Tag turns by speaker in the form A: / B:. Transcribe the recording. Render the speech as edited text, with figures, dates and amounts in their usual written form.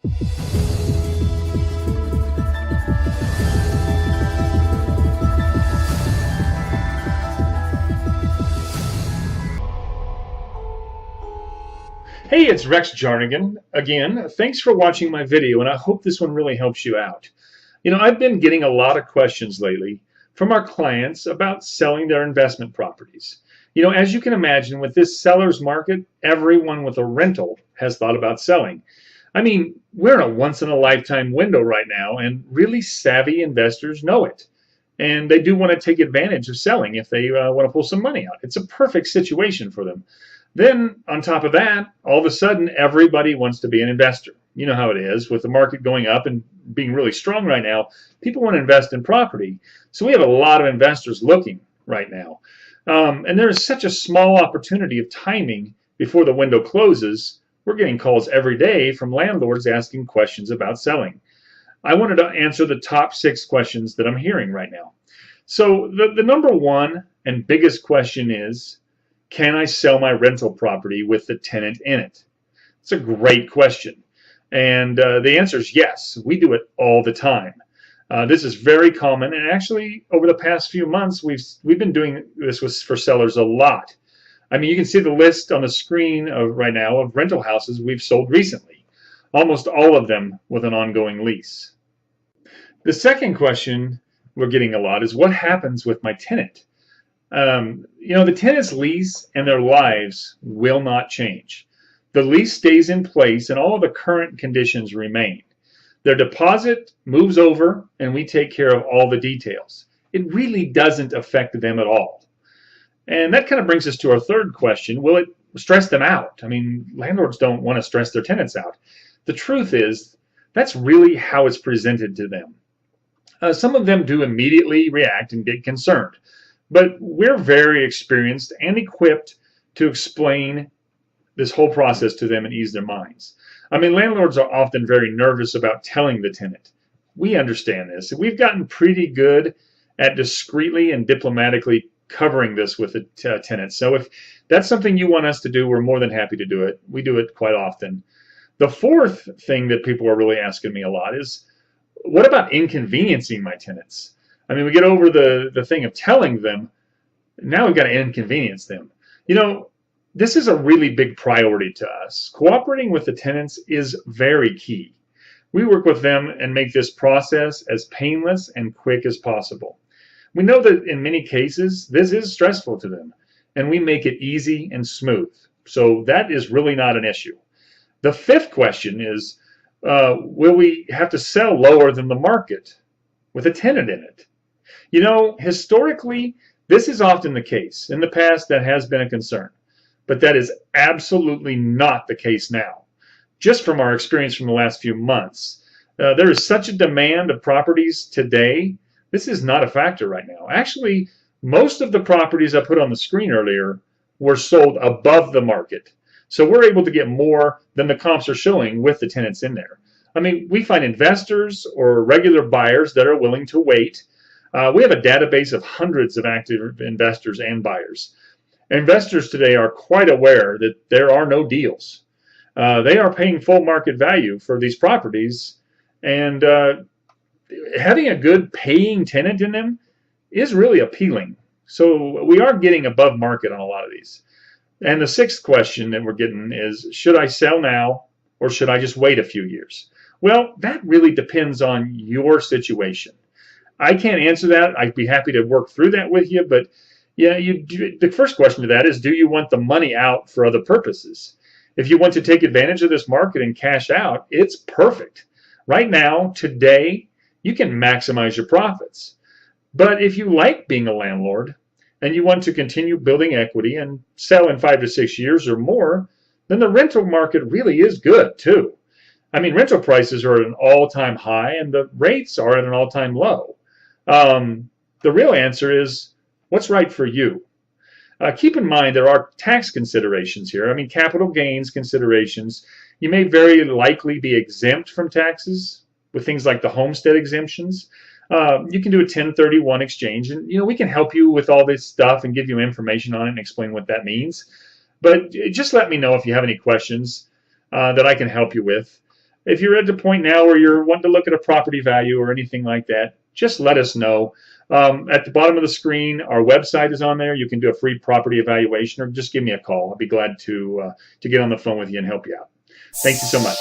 A: Hey, it's Rex Jarnigan again. Thanks for watching my video, and I hope this one really helps you out. I've been getting a lot of questions lately from our clients about selling their investment properties. As you can imagine, with this seller's market, everyone with a rental has thought about selling. We're in a once-in-a-lifetime window right now, and really savvy investors know it. And they do want to take advantage of selling if they want to pull some money out. It's a perfect situation for them. Then, on top of that, all of a sudden, everybody wants to be an investor. You know how it is. With the market going up and being really strong right now, people want to invest in property. So we have a lot of investors looking right now. And there is such a small opportunity of timing before the window closes. We're getting calls every day from landlords asking questions about selling. I wanted to answer the top 6 questions that I'm hearing right now. So the number one and biggest question is, can I sell my rental property with the tenant in it? It's a great question. And the answer is yes. We do it all the time. This is very common. And actually, over the past few months, we've been doing this for sellers a lot. You can see the list on the screen right now of rental houses we've sold recently. Almost all of them with an ongoing lease. The second question we're getting a lot is, what happens with my tenant? The tenant's lease and their lives will not change. The lease stays in place and all of the current conditions remain. Their deposit moves over and we take care of all the details. It really doesn't affect them at all. And that kind of brings us to our third question. Will it stress them out? Landlords don't want to stress their tenants out. The truth is, that's really how it's presented to them. Some of them do immediately react and get concerned. But we're very experienced and equipped to explain this whole process to them and ease their minds. Landlords are often very nervous about telling the tenant. We understand this. We've gotten pretty good at discreetly and diplomatically covering this with the tenant. So if that's something you want us to do, we're more than happy to do it. We do it quite often. The fourth thing that people are really asking me a lot is, what about inconveniencing my tenants? We get over the thing of telling them. Now we've got to inconvenience them. This is a really big priority to us. Cooperating with the tenants is very key. We work with them and make this process as painless and quick as possible. We know that in many cases, this is stressful to them, and we make it easy and smooth. So that is really not an issue. The fifth question is, will we have to sell lower than the market with a tenant in it? Historically, this is often the case. In the past, that has been a concern. But that is absolutely not the case now. Just from our experience from the last few months, there is such a demand of properties today. This is not a factor right now. Actually, most of the properties I put on the screen earlier were sold above the market. So we're able to get more than the comps are showing with the tenants in there. We find investors or regular buyers that are willing to wait. We have a database of hundreds of active investors and buyers. Investors today are quite aware that there are no deals. They are paying full market value for these properties, and having a good paying tenant in them is really appealing. So we are getting above market on a lot of these. And the sixth question that we're getting is, should I sell now or should I just wait a few years? Well, that really depends on your situation. I can't answer that. I'd be happy to work through that with you, but the first question to that is, do you want the money out for other purposes? If you want to take advantage of this market and cash out, it's perfect. Right now, today, you can maximize your profits. But if you like being a landlord and you want to continue building equity and sell in 5 to 6 years or more, then the rental market really is good too. Rental prices are at an all-time high and the rates are at an all-time low. The real answer is, what's right for you? Keep in mind there are tax considerations here. Capital gains considerations. You may very likely be exempt from taxes with things like the homestead exemptions. You can do a 1031 exchange, and we can help you with all this stuff and give you information on it and explain what that means. But just let me know if you have any questions that I can help you with. if you're at the point now where you're wanting to look at a property value or anything like that, just let us know. At the bottom of the screen, our website is on there. You can do a free property evaluation or just give me a call. I'll be glad to get on the phone with you and help you out. Thank you so much.